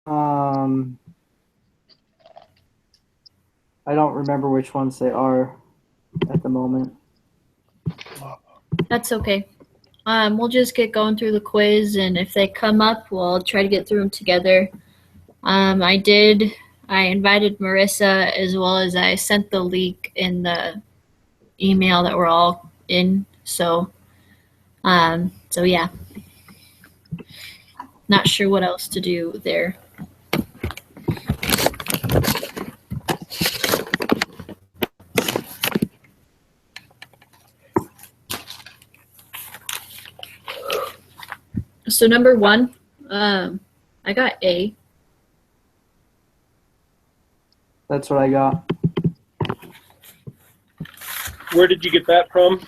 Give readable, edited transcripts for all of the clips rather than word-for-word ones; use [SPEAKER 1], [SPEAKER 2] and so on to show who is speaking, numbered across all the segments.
[SPEAKER 1] Um, I don't remember which ones they are at the moment.
[SPEAKER 2] That's okay. We'll just get going through the quiz, and if they come up, we'll try to get through them together. I invited Marissa, as well as I sent the link in the email that we're all in. So yeah, not sure what else to do there. So number one, I got A.
[SPEAKER 1] That's what I got.
[SPEAKER 3] Where did you get that from?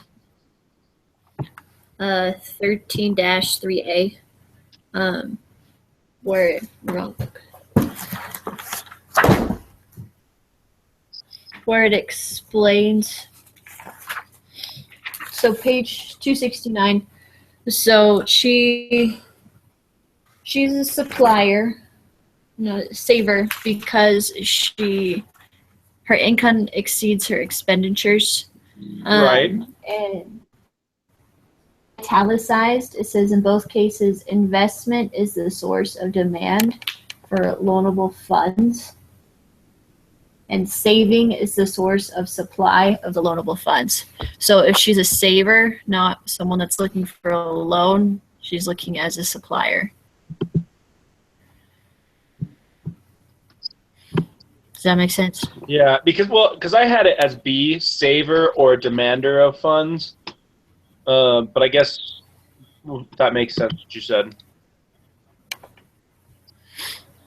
[SPEAKER 2] 13-3A. Where wrong. Where it explains. So page 269. So she's a supplier, saver, because her income exceeds her expenditures.
[SPEAKER 3] Right.
[SPEAKER 2] And italicized, it says in both cases, investment is the source of demand for loanable funds, and saving is the source of supply of the loanable funds. So if she's a saver, not someone that's looking for a loan, she's looking as a supplier. Does that make sense?
[SPEAKER 3] Yeah, because I had it as B, saver or demander of funds. But I guess that makes sense what you said.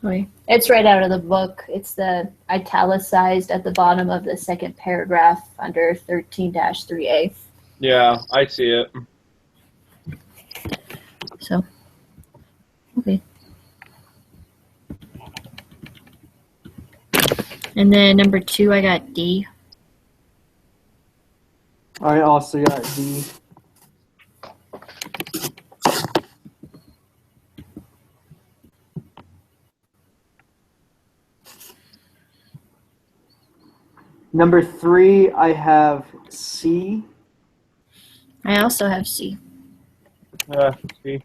[SPEAKER 2] Right. It's right out of the book. It's the italicized at the bottom of the second paragraph under 13-3A.
[SPEAKER 3] Yeah, I see it.
[SPEAKER 2] So, okay. And then number two, I got D.
[SPEAKER 1] I also got D. Number three, I have C.
[SPEAKER 2] I also have C.
[SPEAKER 3] See.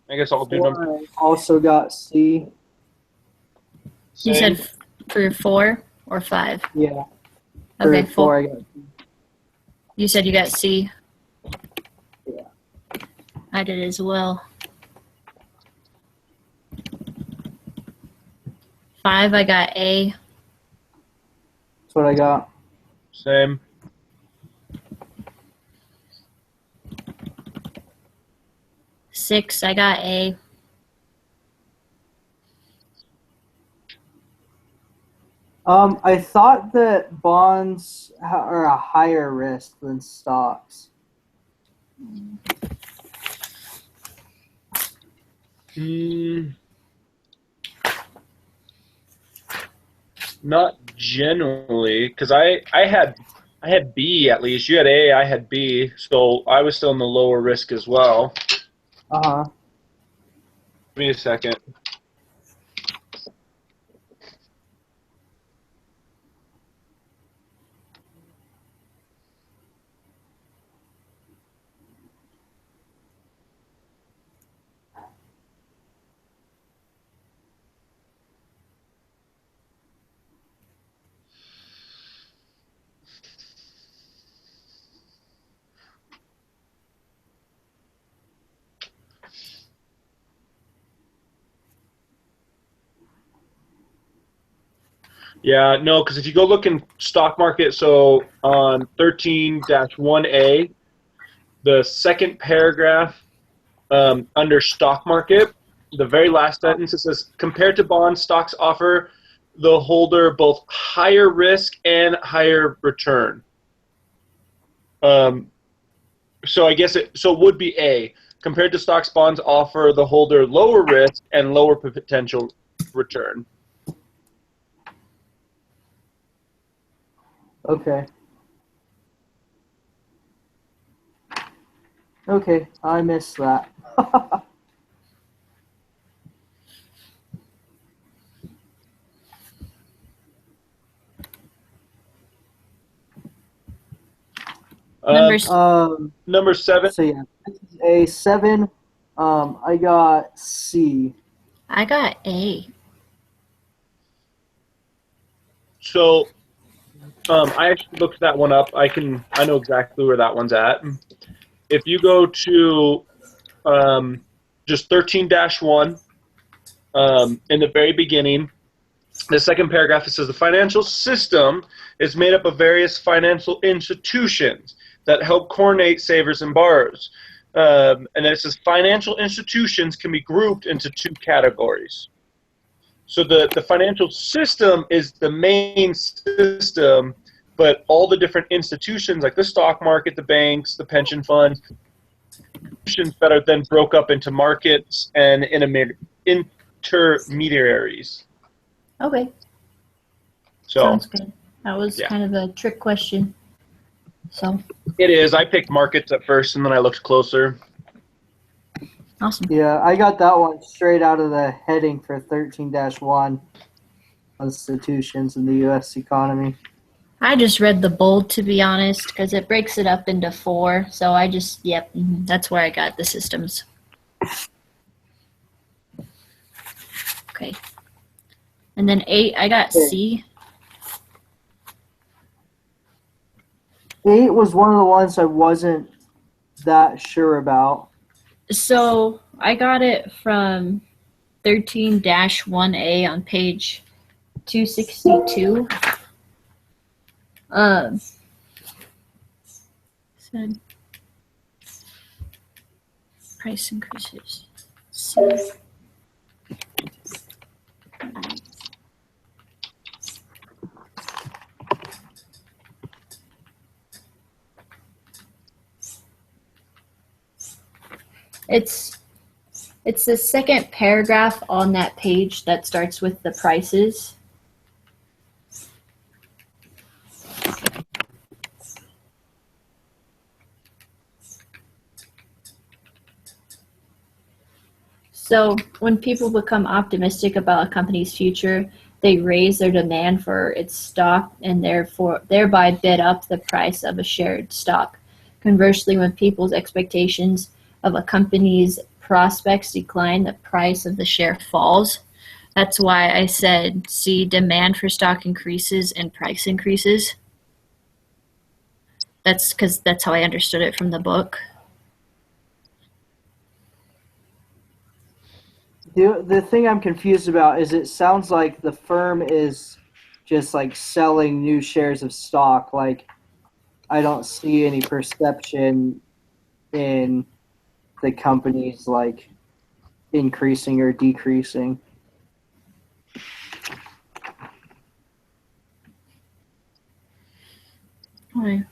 [SPEAKER 3] I guess I'll do number.
[SPEAKER 1] I also got C.
[SPEAKER 2] You
[SPEAKER 3] Same.
[SPEAKER 2] said for 4 or 5?
[SPEAKER 1] Yeah.
[SPEAKER 2] Okay,
[SPEAKER 1] For four, I got C.
[SPEAKER 2] You said you got C.
[SPEAKER 1] Yeah.
[SPEAKER 2] I did as well. 5, I got A.
[SPEAKER 1] That's what I got.
[SPEAKER 3] Same.
[SPEAKER 2] 6, I got A.
[SPEAKER 1] I thought that bonds are a higher risk than stocks.
[SPEAKER 3] Not generally, because I had B at least. You had A, I had B, so I was still in the lower risk as well.
[SPEAKER 1] Uh-huh.
[SPEAKER 3] Give me a second. Yeah, no, because if you go look in stock market, so on 13-1A, the second paragraph under stock market, the very last sentence, it says, compared to bonds, stocks offer the holder both higher risk and higher return. So I guess it would be A. Compared to stocks, bonds offer the holder lower risk and lower potential return.
[SPEAKER 1] Okay. Okay, I missed that.
[SPEAKER 2] Number
[SPEAKER 3] Number 7.
[SPEAKER 1] So yeah, this is a 7. I got C.
[SPEAKER 2] I got A.
[SPEAKER 3] So I actually looked that one up. I know exactly where that one's at. If you go to just 13-1 in the very beginning, the second paragraph, it says the financial system is made up of various financial institutions that help coordinate savers and borrowers. And then it says financial institutions can be grouped into 2 categories. So the financial system is the main system, but all the different institutions like the stock market, the banks, the pension funds, that are then broke up into markets and intermediaries.
[SPEAKER 2] Okay.
[SPEAKER 3] So
[SPEAKER 2] Sounds good. That was
[SPEAKER 3] yeah.
[SPEAKER 2] kind of a trick question. So
[SPEAKER 3] It is. I picked markets at first, and then I looked closer.
[SPEAKER 2] awesome.
[SPEAKER 1] Yeah, I got that one straight out of the heading for 13-1, institutions in the U.S. economy.
[SPEAKER 2] I just read the bold, to be honest, because it breaks it up into 4. So I just, that's where I got the systems. Okay. And then 8, I got C.
[SPEAKER 1] 8 was one of the ones I wasn't that sure about.
[SPEAKER 2] So I got it from 13-1A on page 262. Said price increases. C. It's the second paragraph on that page that starts with the prices. So when people become optimistic about a company's future, they raise their demand for its stock and thereby bid up the price of a shared stock. Conversely, when people's expectations of a company's prospects decline, the price of the share falls. That's why I said, see, demand for stock increases and price increases. That's because that's how I understood it from the book.
[SPEAKER 1] The thing I'm confused about is it sounds like the firm is just like selling new shares of stock. Like, I don't see any perception in the companies like increasing or decreasing.
[SPEAKER 2] Okay.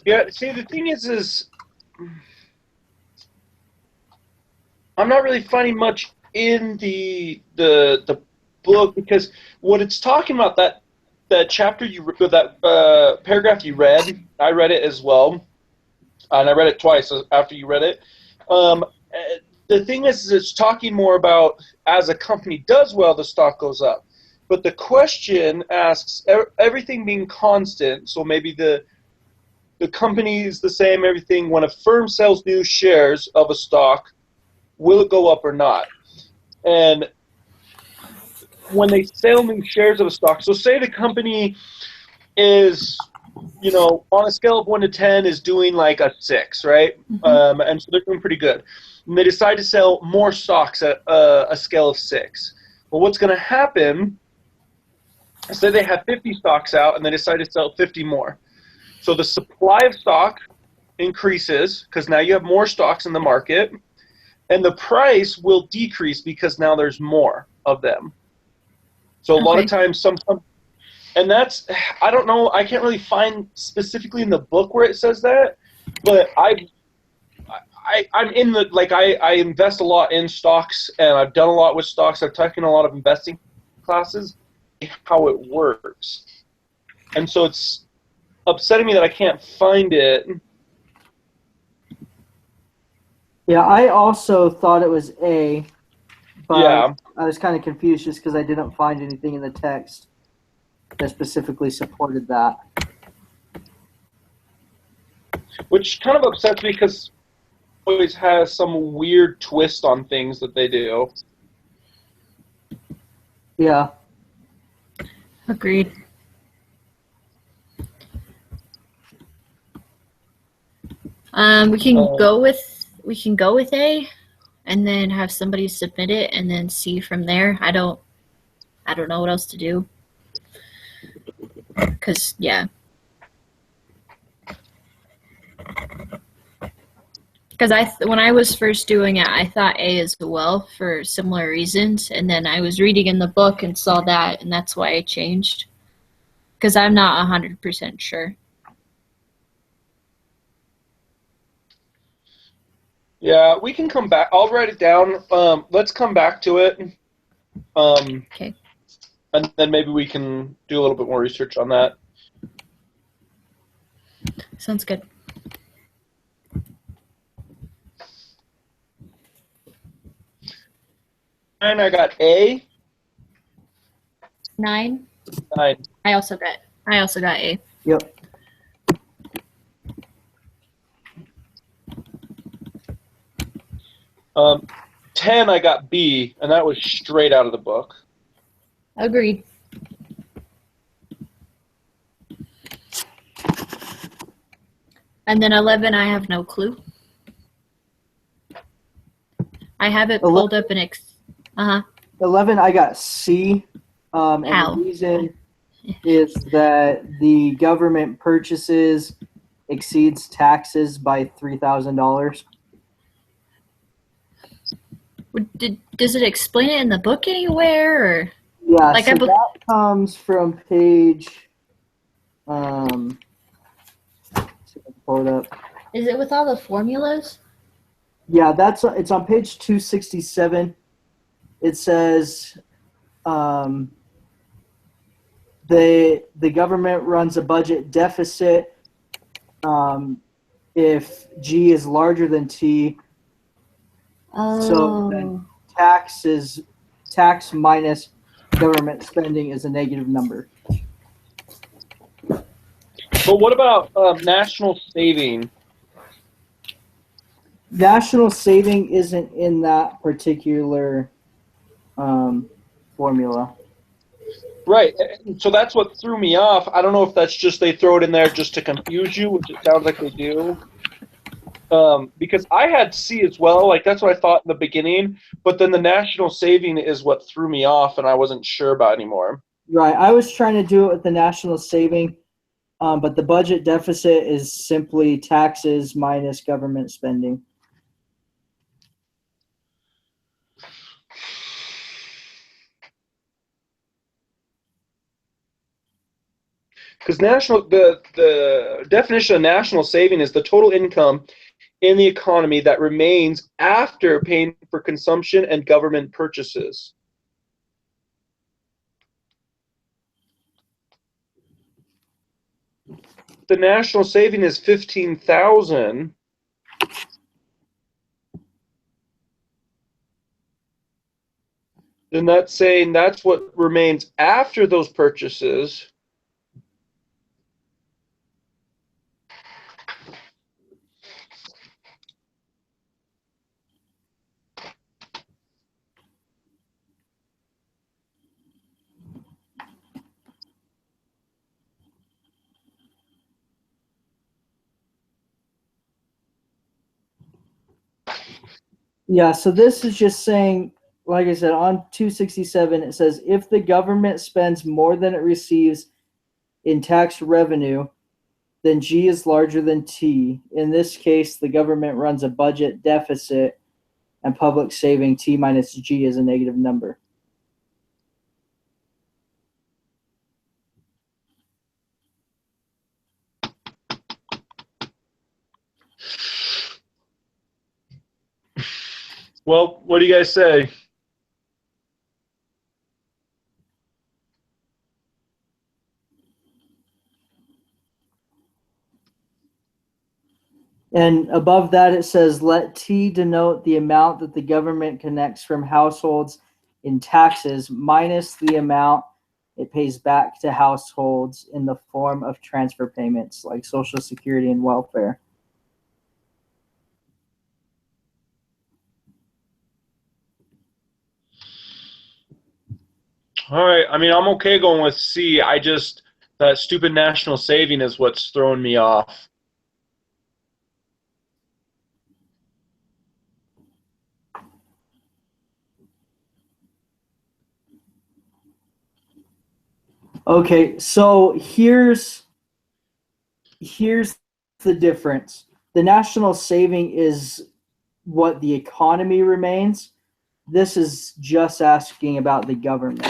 [SPEAKER 3] Yeah, see, the thing is I'm not really finding much in the book, because what it's talking about, that chapter that paragraph you read, I read it as well, and I read it twice after you read it. The thing is it's talking more about as a company does well, the stock goes up. But the question asks everything being constant, so maybe the company is the same, everything. When a firm sells new shares of a stock, will it go up or not? And when they sell new shares of a stock, so say the company is, on a scale of 1 to 10 is doing like a 6, right? Mm-hmm. And so they're doing pretty good. And they decide to sell more stocks at a scale of 6. Well, what's going to happen, say they have 50 stocks out and they decide to sell 50 more. So the supply of stock increases because now you have more stocks in the market, and the price will decrease because now there's more of them. So a lot of times, and that's, I don't know, I can't really find specifically in the book where it says that, but I'm in the like I invest a lot in stocks, and I've done a lot with stocks. I've taken a lot of investing classes, how it works, and so it's upsetting me that I can't find it.
[SPEAKER 1] Yeah, I also thought it was A, but
[SPEAKER 3] Yeah,
[SPEAKER 1] I was kind of confused just because I didn't find anything in the text that specifically supported that.
[SPEAKER 3] which kind of upsets me because it always has some weird twist on things that they do.
[SPEAKER 1] Yeah.
[SPEAKER 2] Agreed. We can go with A, and then have somebody submit it, and then see from there. I don't know what else to do. Cause yeah. Because when I was first doing it, I thought A as well for similar reasons, and then I was reading in the book and saw that, and that's why I changed. Because I'm not 100% sure.
[SPEAKER 3] Yeah, we can come back. I'll write it down. Let's come back to it.
[SPEAKER 2] Okay.
[SPEAKER 3] And then maybe we can do a little bit more research on that.
[SPEAKER 2] Sounds good.
[SPEAKER 3] And I got A.
[SPEAKER 2] 9.
[SPEAKER 3] 9.
[SPEAKER 2] I also got A.
[SPEAKER 1] Yep.
[SPEAKER 3] Um, 10, I got B, and that was straight out of the book.
[SPEAKER 2] Agreed. And then 11, I have no clue. I have it pulled up in
[SPEAKER 1] 11, I got C. And
[SPEAKER 2] How?
[SPEAKER 1] the reason is that the government purchases exceeds taxes by $3,000.
[SPEAKER 2] Does it explain it in the book anywhere? Or?
[SPEAKER 1] Yeah, so that comes from page. See if I can pull it up.
[SPEAKER 2] Is it with all the formulas?
[SPEAKER 1] Yeah, it's on page 267. It says the government runs a budget deficit if G is larger than T.
[SPEAKER 2] Oh.
[SPEAKER 1] So then tax minus government spending is a negative number.
[SPEAKER 3] But what about national saving?
[SPEAKER 1] National saving isn't in that particular formula.
[SPEAKER 3] Right. So that's what threw me off. I don't know if that's just they throw it in there just to confuse you, which it sounds like they do. Because I had C as well. Like, that's what I thought in the beginning. But then the national saving is what threw me off, and I wasn't sure about anymore.
[SPEAKER 1] Right. I was trying to do it with the national saving, but the budget deficit is simply taxes minus government spending.
[SPEAKER 3] Because the definition of national saving is the total income in the economy that remains after paying for consumption and government purchases. The national saving is 15,000. Then that's saying that's what remains after those purchases.
[SPEAKER 1] Yeah, so this is just saying, like I said, on 267, it says if the government spends more than it receives in tax revenue, then G is larger than T. In this case, the government runs a budget deficit and public saving T minus G is a negative number.
[SPEAKER 3] Well, what do you guys say?
[SPEAKER 1] And above that, it says, let T denote the amount that the government collects from households in taxes minus the amount it pays back to households in the form of transfer payments like Social Security and welfare.
[SPEAKER 3] All right. I mean, I'm okay going with C. That stupid national saving is what's throwing me off.
[SPEAKER 1] Okay, so here's the difference. The national saving is what the economy remains. This is just asking about the government.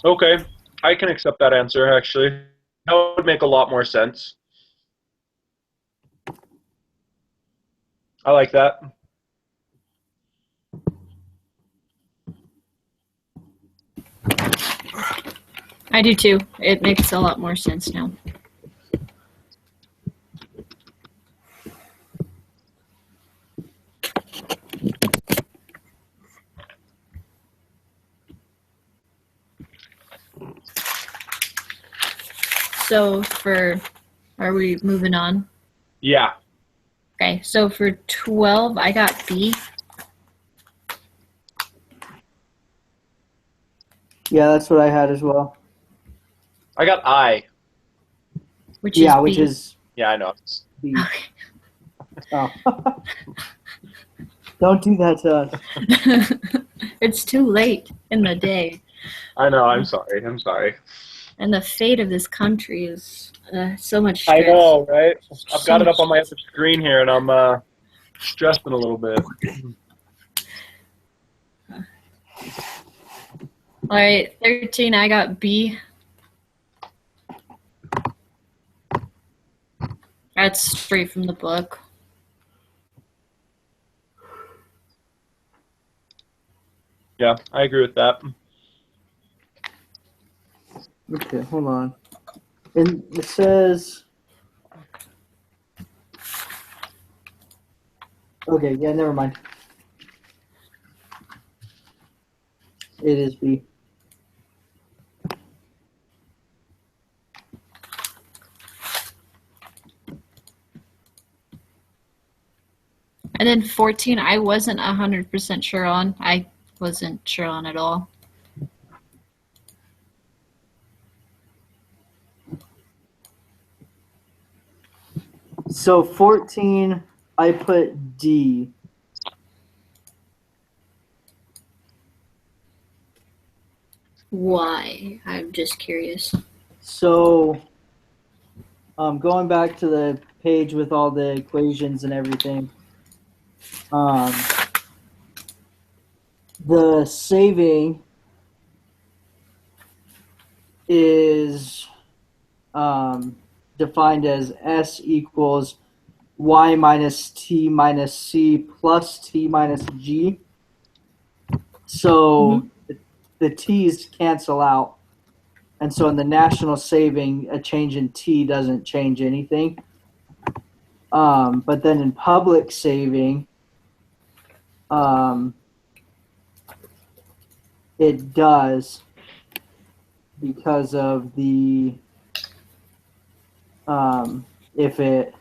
[SPEAKER 3] Okay. I can accept that answer, actually. That would make a lot more sense. I like that.
[SPEAKER 2] I do too. It makes a lot more sense now. So are we moving on?
[SPEAKER 3] Yeah.
[SPEAKER 2] Okay, so for 12, I got B.
[SPEAKER 1] Yeah, that's what I had as well.
[SPEAKER 3] I got I.
[SPEAKER 2] Which is
[SPEAKER 1] Yeah,
[SPEAKER 2] B.
[SPEAKER 1] which is
[SPEAKER 3] Yeah, I know.
[SPEAKER 1] B.
[SPEAKER 2] Okay.
[SPEAKER 1] Oh. Don't do that to us.
[SPEAKER 2] It's too late in the day.
[SPEAKER 3] I know. I'm sorry. I'm sorry.
[SPEAKER 2] And the fate of this country is so much stress.
[SPEAKER 3] I know, right? I've
[SPEAKER 2] So
[SPEAKER 3] got it up
[SPEAKER 2] much-
[SPEAKER 3] on my other screen here, and I'm stressing a little bit.
[SPEAKER 2] All right, 13, I got B. That's straight from the book.
[SPEAKER 3] Yeah, I agree with that.
[SPEAKER 1] Okay, hold on. And it says. Okay, yeah, never mind. It is B.
[SPEAKER 2] And then 14, I wasn't 100% sure on. I wasn't sure on at all.
[SPEAKER 1] So 14, I put D.
[SPEAKER 2] Why? I'm just curious.
[SPEAKER 1] So going back to the page with all the equations and everything, the saving is defined as S equals Y minus T minus C plus T minus G. So the T's cancel out. And so in the national saving, a change in T doesn't change anything. But then in public saving, it does because of the if it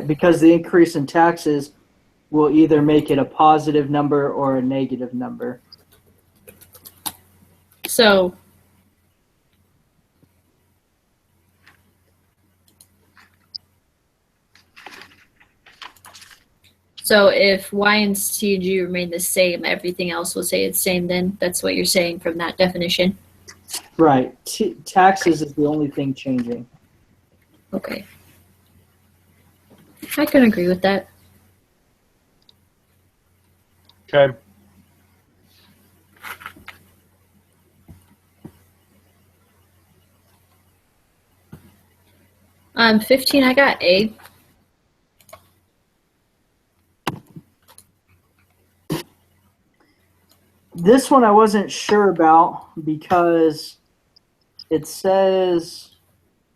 [SPEAKER 1] because the increase in taxes will either make it a positive number or a negative number.
[SPEAKER 2] So if Y and C and G remain the same, everything else will stay the same then? That's what you're saying from that definition?
[SPEAKER 1] Right. Taxes is the only thing changing.
[SPEAKER 2] Okay. I can agree with that.
[SPEAKER 3] Okay.
[SPEAKER 2] 15, I got A.
[SPEAKER 1] This one I wasn't sure about because it says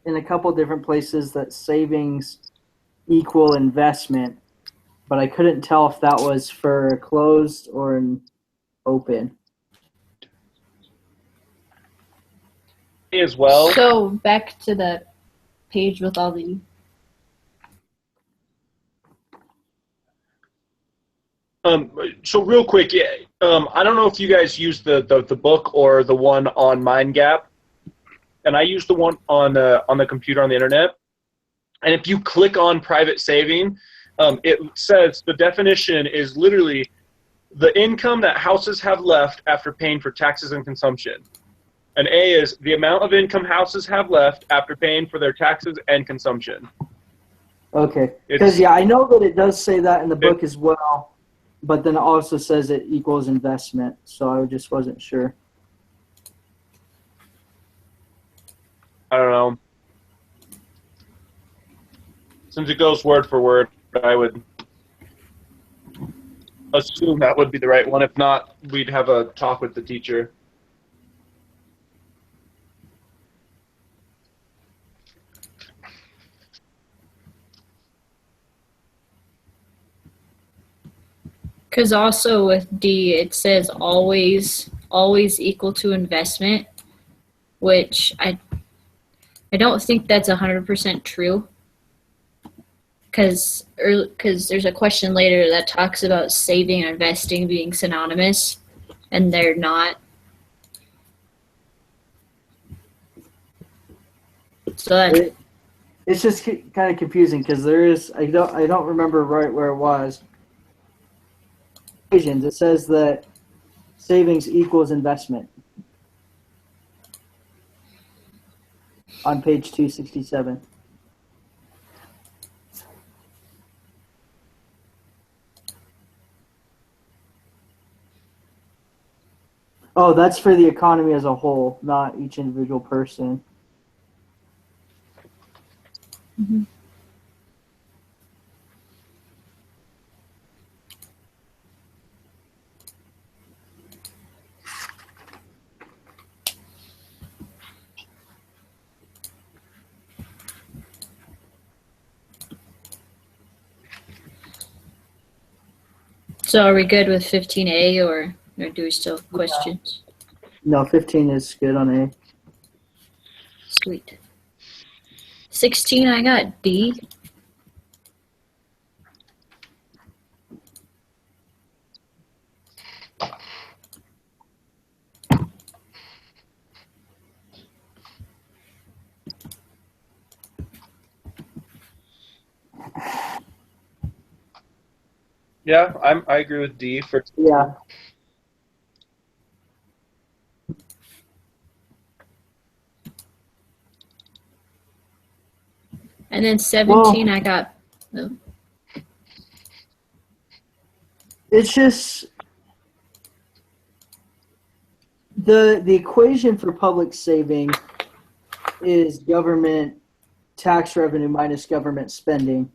[SPEAKER 1] in a couple different places that savings equal investment, but I couldn't tell if that was for a closed or an open.
[SPEAKER 3] As well.
[SPEAKER 2] So back to the page with all the.
[SPEAKER 3] So real quick, yeah, I don't know if you guys use the book or the one on MindGap, and I use the one on the computer on the internet. And if you click on private saving, it says the definition is literally the income that houses have left after paying for taxes and consumption. And A is the amount of income houses have left after paying for their taxes and consumption.
[SPEAKER 1] Okay. Because, yeah, I know that it does say that in the book as well, but then it also says it equals investment, so I just wasn't sure.
[SPEAKER 3] I don't know. Since it goes word for word, I would assume that would be the right one. If not, we'd have a talk with the teacher.
[SPEAKER 2] Because also with D, it says always equal to investment, which I don't think that's 100% true. Because there's a question later that talks about saving and investing being synonymous, and they're not. So
[SPEAKER 1] it's just kind of confusing because there is I don't remember right where it was. It says that savings equals investment on page 267. Oh, that's for the economy as a whole, not each individual person.
[SPEAKER 2] Mm-hmm. So are we good with 15A or do we still have questions?
[SPEAKER 1] No, 15 is good on A.
[SPEAKER 2] Sweet. 16, I got D.
[SPEAKER 3] Yeah, I agree with D for.
[SPEAKER 1] Yeah.
[SPEAKER 2] And then 17, I got. Oh.
[SPEAKER 1] It's just the equation for public saving is government tax revenue minus government spending.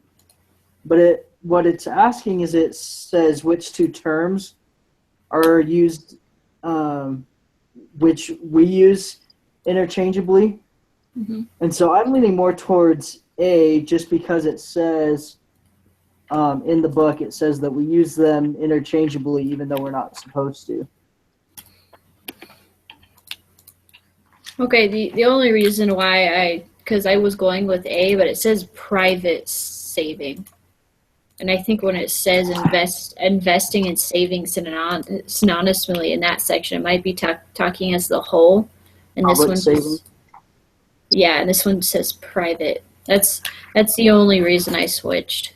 [SPEAKER 1] But what it's asking is it says which two terms are used, which we use interchangeably.
[SPEAKER 2] Mm-hmm.
[SPEAKER 1] And so I'm leaning more towards A just because it says in the book, it says that we use them interchangeably even though we're not supposed to.
[SPEAKER 2] Okay, the only reason why because I was going with A, but it says private saving. And I think when it says investing and saving synonymously in that section, it might be talking as the whole. And this one says, yeah, and this one says private. That's the only reason I switched.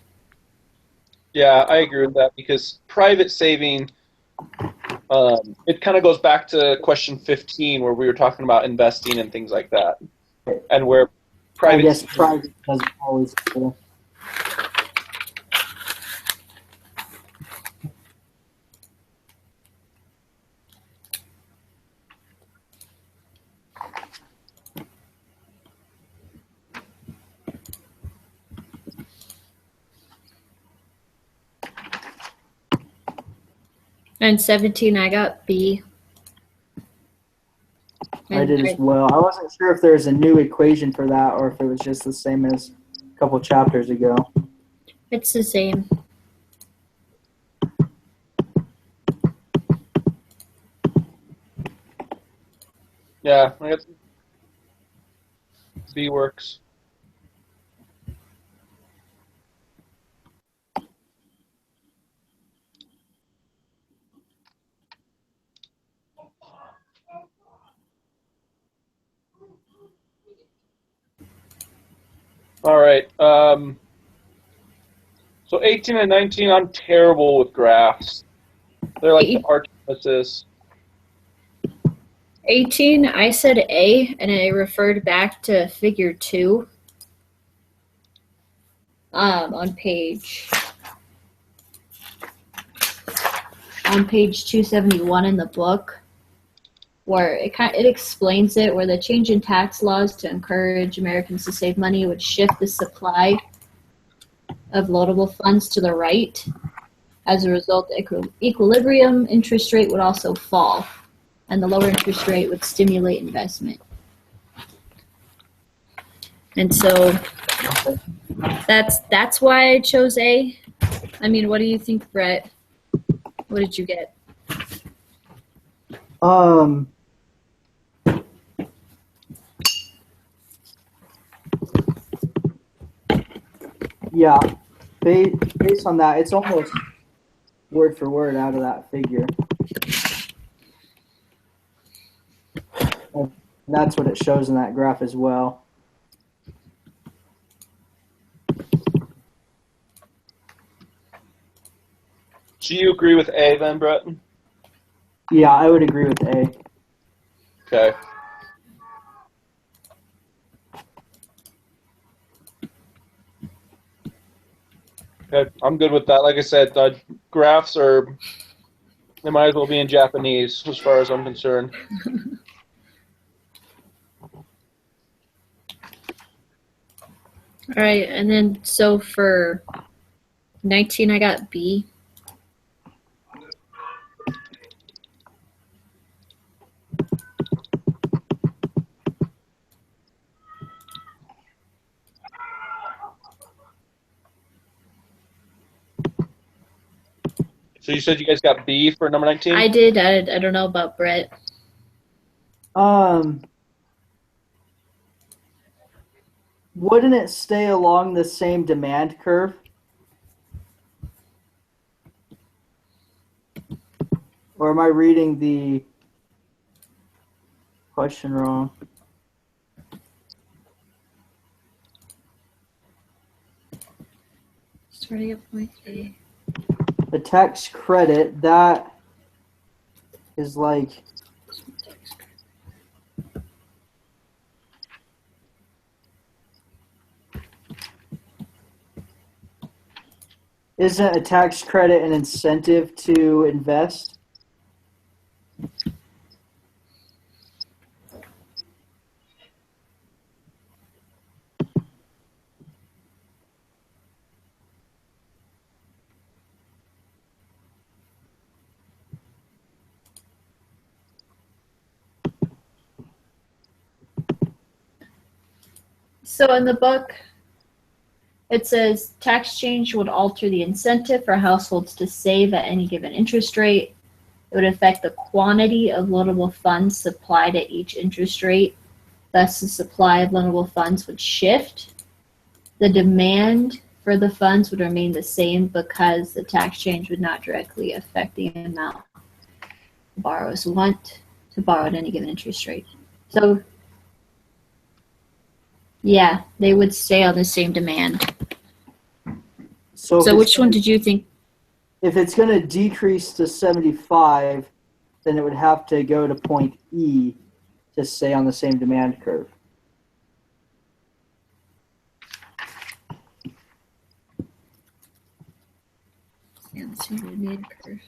[SPEAKER 3] Yeah, I agree with that because private saving, it kind of goes back to question 15 where we were talking about investing and things like that, and where private.
[SPEAKER 1] I guess private doesn't always.
[SPEAKER 2] And 17, I got B.
[SPEAKER 1] I did as well. I wasn't sure if there's a new equation for that or if it was just the same as a couple chapters ago.
[SPEAKER 2] It's the same.
[SPEAKER 3] Yeah, I guess B works. All right. So 18 and 19, I'm terrible with graphs. They're like the arch nemesis.
[SPEAKER 2] 18, I said A, and I referred back to figure 2 on page 271 in the book, where it explains it, where the change in tax laws to encourage Americans to save money would shift the supply of loanable funds to the right. As a result, the equilibrium interest rate would also fall, and the lower interest rate would stimulate investment. And so that's why I chose A. I mean, what do you think, Brett? What did you get?
[SPEAKER 1] Yeah, based on that, it's almost word for word out of that figure. And that's what it shows in that graph as well.
[SPEAKER 3] Do you agree with A then, Brett?
[SPEAKER 1] Yeah, I would agree with A.
[SPEAKER 3] Okay. Okay, I'm good with that. Like I said, graphs they might as well be in Japanese as far as I'm concerned.
[SPEAKER 2] All right, and then so for 19, I got B.
[SPEAKER 3] So you said you guys got B for number 19?
[SPEAKER 2] I did. I don't know about Brett.
[SPEAKER 1] Wouldn't it stay along the same demand curve? Or am I reading the question wrong?
[SPEAKER 2] Starting at point A.
[SPEAKER 1] The tax credit, that is like, isn't a tax credit an incentive to invest?
[SPEAKER 2] So in the book, it says tax change would alter the incentive for households to save at any given interest rate. It would affect the quantity of loanable funds supplied at each interest rate. Thus, the supply of loanable funds would shift. The demand for the funds would remain the same because the tax change would not directly affect the amount borrowers want to borrow at any given interest rate. So, yeah, they would stay on the same demand. So which one did you think?
[SPEAKER 1] If it's going to decrease to 75, then it would have to go to point E to stay on the same demand curve.
[SPEAKER 2] Yeah, the same demand curve.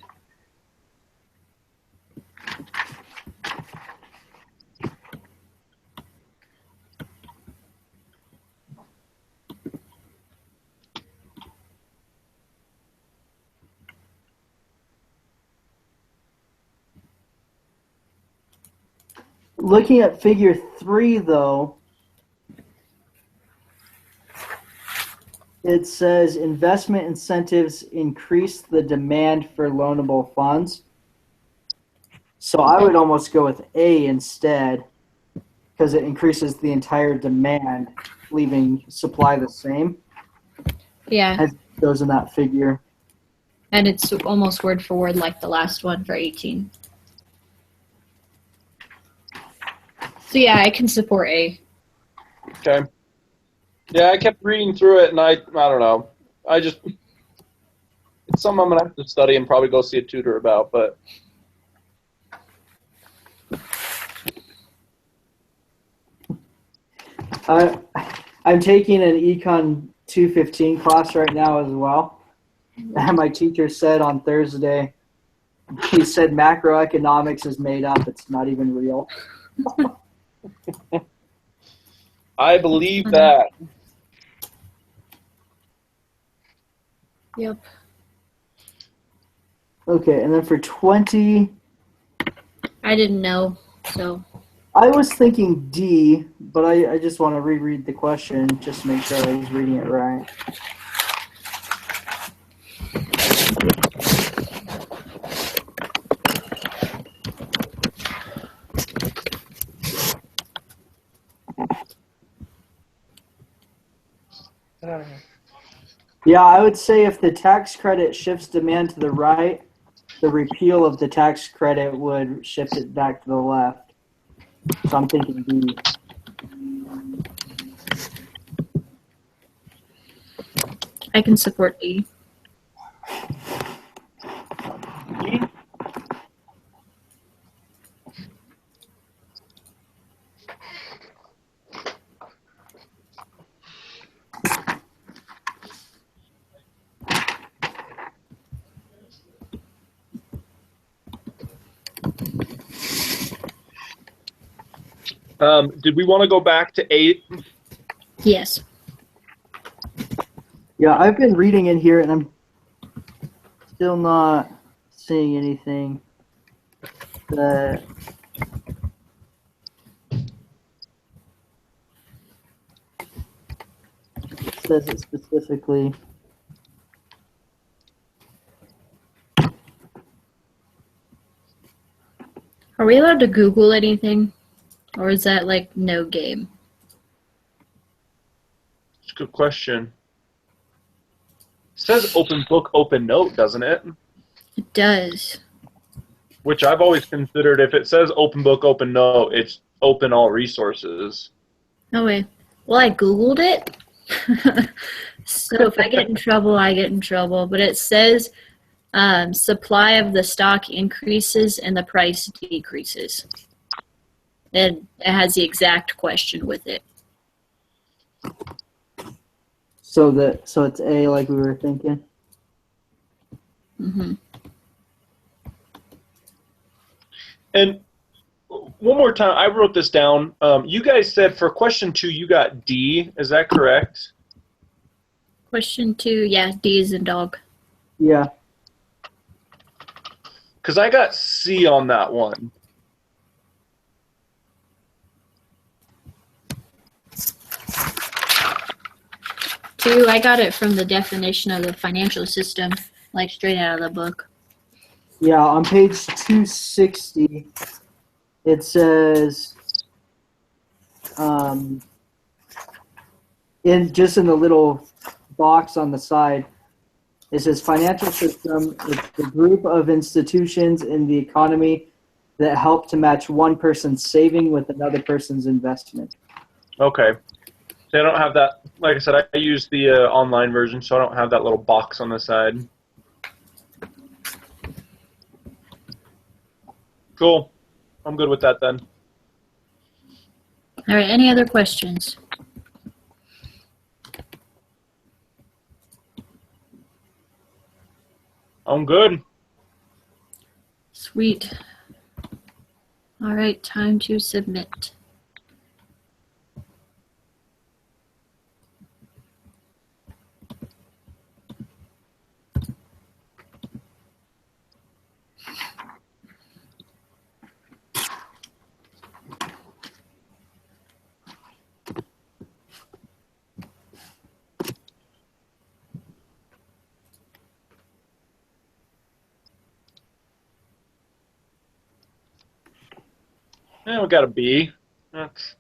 [SPEAKER 1] looking at figure 3, though, it says investment incentives increase the demand for loanable funds. So I would almost go with A instead, because it increases the entire demand, leaving supply the same.
[SPEAKER 2] Yeah,
[SPEAKER 1] As it goes in that figure.
[SPEAKER 2] and it's almost word for word like the last one for 18. So yeah, I can support A.
[SPEAKER 3] Okay. Yeah, I kept reading through it, and I don't know. It's something I'm gonna have to study and probably go see a tutor about. But
[SPEAKER 1] I'm taking an Econ 215 class right now as well. And my teacher said on Thursday, he said macroeconomics is made up. It's not even real.
[SPEAKER 3] I believe that.
[SPEAKER 2] Yep.
[SPEAKER 1] Okay, and then for 20,
[SPEAKER 2] I didn't know, so
[SPEAKER 1] I was thinking D, but I just want to reread the question just to make sure I was reading it right. Yeah, I would say if the tax credit shifts demand to the right, the repeal of the tax credit would shift it back to the left. So I'm thinking D.
[SPEAKER 2] I can support D.
[SPEAKER 3] Did we want to go back to 8?
[SPEAKER 2] Yes.
[SPEAKER 1] Yeah, I've been reading in here and I'm still not seeing anything that says it specifically.
[SPEAKER 2] Are we allowed to Google anything? Or is that like no game?
[SPEAKER 3] It's a good question. It says open book, open note, doesn't it?
[SPEAKER 2] It does.
[SPEAKER 3] Which I've always considered if it says open book, open note, it's open all resources.
[SPEAKER 2] No way. Well, I Googled it. So if I get in trouble, I get in trouble. But it says supply of the stock increases and the price decreases. And it has the exact question with it.
[SPEAKER 1] So it's A like we were thinking.
[SPEAKER 2] Mm-hmm.
[SPEAKER 3] And one more time, I wrote this down. You guys said for question 2 you got D. Is that correct?
[SPEAKER 2] Question 2, yeah, D is in dog.
[SPEAKER 1] Yeah.
[SPEAKER 3] Because I got C on that one.
[SPEAKER 2] Two, I got it from the definition of the financial system, like straight out of the book.
[SPEAKER 1] Yeah, on page 260, it says, in the little box on the side, it says financial system is the group of institutions in the economy that help to match one person's saving with another person's investment.
[SPEAKER 3] Okay. So I don't have that. Like I said, I use the online version, so I don't have that little box on the side. Cool. I'm good with that then.
[SPEAKER 2] All right, any other questions?
[SPEAKER 3] I'm good.
[SPEAKER 2] Sweet. All right, time to submit.
[SPEAKER 3] Yeah, we got a B. That's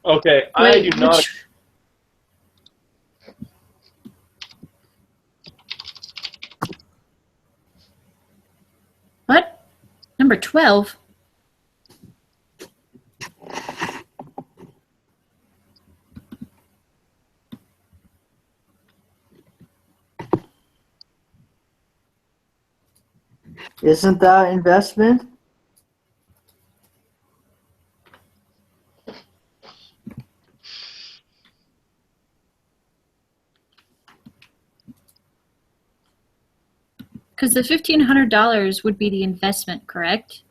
[SPEAKER 3] okay. I do
[SPEAKER 2] Wait,
[SPEAKER 3] not.
[SPEAKER 2] what? Number 12?
[SPEAKER 1] Isn't that investment?
[SPEAKER 2] Because the $1,500 would be the investment, correct?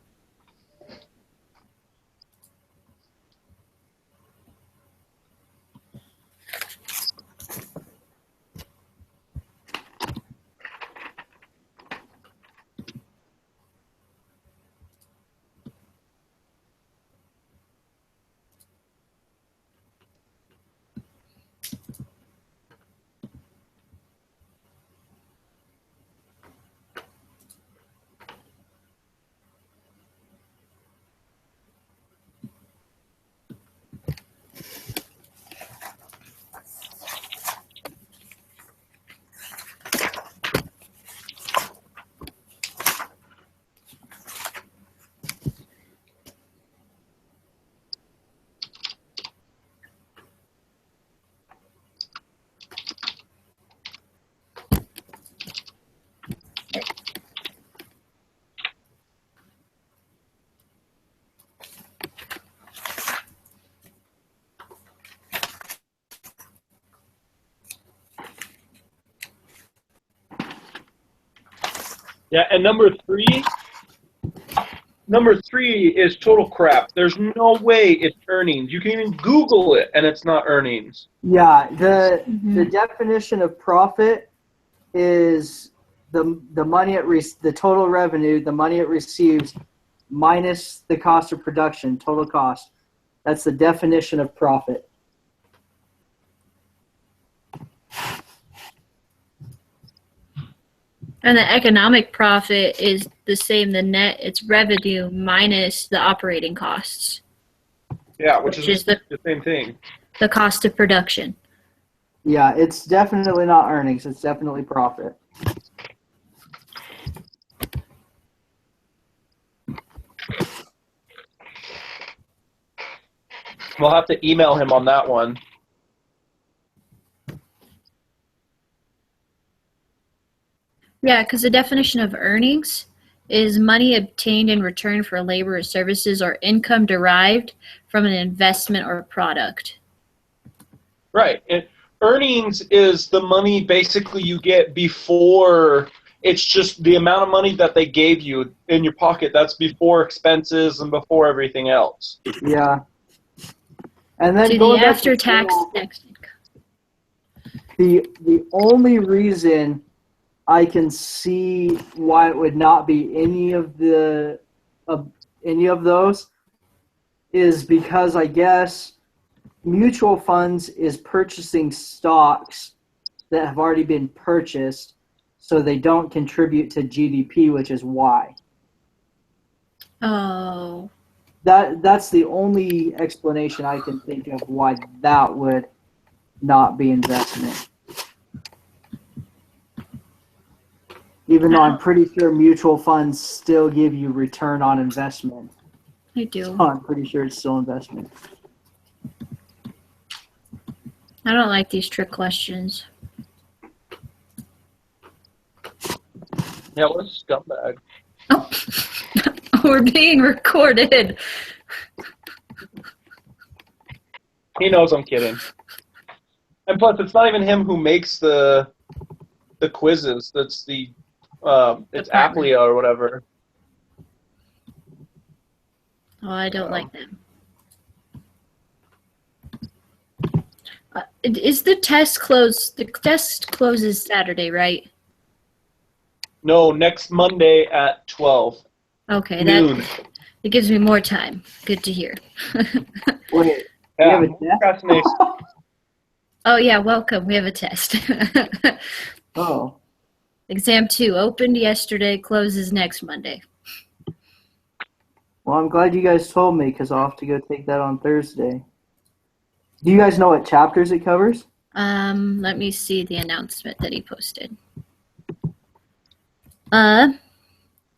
[SPEAKER 3] Yeah, and number three is total crap. There's no way it's earnings. You can even Google it, and it's not earnings.
[SPEAKER 1] Yeah, the
[SPEAKER 2] Mhm.
[SPEAKER 1] definition of profit is the money the total revenue, the money it receives minus the cost of production, total cost. That's the definition of profit.
[SPEAKER 2] And the economic profit is the same, the net, it's revenue minus the operating costs,
[SPEAKER 3] Yeah, which
[SPEAKER 2] which
[SPEAKER 3] is
[SPEAKER 2] is the
[SPEAKER 3] same thing.
[SPEAKER 2] cost of production.
[SPEAKER 1] Yeah, it's definitely not earnings. It's definitely profit.
[SPEAKER 3] We'll have to email him on that one.
[SPEAKER 2] Yeah, because the definition of earnings is money obtained in return for labor or services or income derived from an investment or product.
[SPEAKER 3] Right. And earnings is the money basically you get before. It's just the amount of money that they gave you in your pocket. That's before expenses and before everything else.
[SPEAKER 1] Yeah. And then
[SPEAKER 2] See, the
[SPEAKER 1] going back
[SPEAKER 2] after
[SPEAKER 1] to
[SPEAKER 2] tax
[SPEAKER 1] school,
[SPEAKER 2] next.
[SPEAKER 1] the only reason I can see why it would not be any of those is because I guess mutual funds is purchasing stocks that have already been purchased, so they don't contribute to GDP, which is why.
[SPEAKER 2] Oh,
[SPEAKER 1] That's the only explanation I can think of why that would not be investment. Even though I'm pretty sure mutual funds still give you return on investment.
[SPEAKER 2] I do.
[SPEAKER 1] So I'm pretty sure it's still investment.
[SPEAKER 2] I don't like these trick questions.
[SPEAKER 3] Yeah, what a scumbag.
[SPEAKER 2] Oh, we're being recorded.
[SPEAKER 3] He knows I'm kidding. And plus, it's not even him who makes the quizzes. That's it's
[SPEAKER 2] Department.
[SPEAKER 3] Applia or whatever.
[SPEAKER 2] Oh, I don't like them. Is the test closed? The test closes Saturday, right?
[SPEAKER 3] No, next Monday at 12
[SPEAKER 2] Okay,
[SPEAKER 3] noon.
[SPEAKER 2] it gives me more time. Good to hear.
[SPEAKER 1] Wait, you
[SPEAKER 3] Yeah,
[SPEAKER 1] have a test?
[SPEAKER 3] procrastination.
[SPEAKER 2] Oh yeah, welcome. We have a test.
[SPEAKER 1] Oh,
[SPEAKER 2] Exam 2 opened yesterday, closes next Monday.
[SPEAKER 1] well, I'm glad you guys told me because I'll have to go take that on Thursday. Do you guys know what chapters it covers?
[SPEAKER 2] Let me see the announcement that he posted.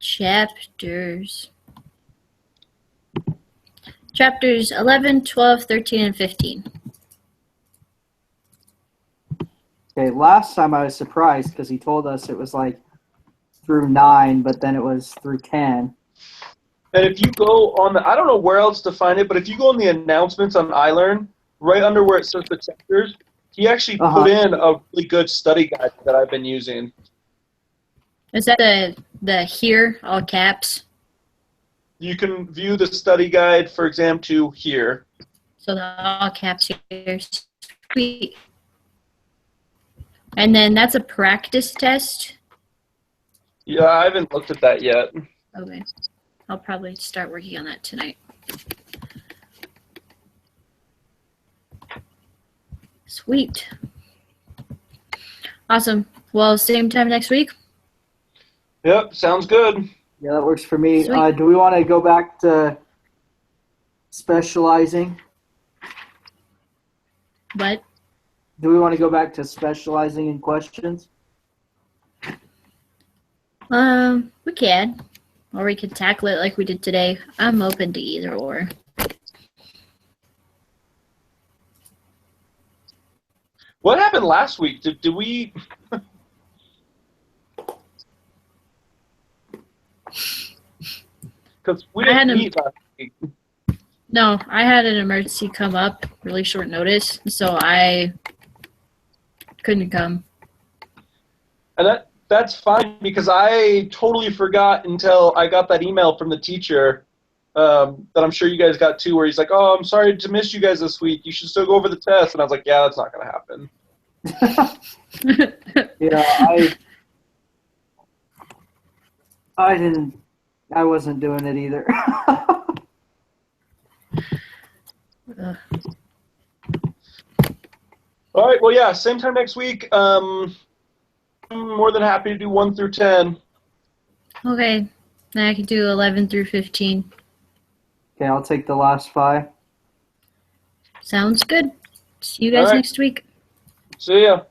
[SPEAKER 2] Chapters. Chapters 11, 12, 13, and 15.
[SPEAKER 1] Okay, last time I was surprised because he told us it was like through 9, but then it was through 10.
[SPEAKER 3] And if you go on I don't know where else to find it, but if you go on the announcements on iLearn, right under where it says the chapters, he actually put in a really good study guide that I've been using.
[SPEAKER 2] Is that the here, all caps?
[SPEAKER 3] You can view the study guide for exam 2 here.
[SPEAKER 2] So the all caps here. Sweet. And then that's a practice test.
[SPEAKER 3] Yeah, I haven't looked at that yet.
[SPEAKER 2] Okay. I'll probably start working on that tonight. Sweet. Awesome. Well, same time next week.
[SPEAKER 3] Yep, sounds good.
[SPEAKER 1] Yeah, that works for me.
[SPEAKER 2] Sweet.
[SPEAKER 1] Do we want to go back to specializing?
[SPEAKER 2] What?
[SPEAKER 1] Do we want to go back to specializing in questions?
[SPEAKER 2] We can. Or we could tackle it like we did today. I'm open to either or.
[SPEAKER 3] What happened last week? Did we... Because we didn't meet last week.
[SPEAKER 2] No, I had an emergency come up, really short notice, so I couldn't come.
[SPEAKER 3] And that's fine because I totally forgot until I got that email from the teacher that I'm sure you guys got too, where he's like, "Oh, I'm sorry to miss you guys this week. You should still go over the test." And I was like, "Yeah, that's not going to happen."
[SPEAKER 1] Yeah, I wasn't doing it either.
[SPEAKER 3] All right, well, yeah, same time next week. I'm more than happy to do 1 through 10.
[SPEAKER 2] Okay, then I could do 11 through 15.
[SPEAKER 1] Okay, I'll take the last 5.
[SPEAKER 2] Sounds good. See you guys
[SPEAKER 3] All right.
[SPEAKER 2] next week.
[SPEAKER 3] See ya.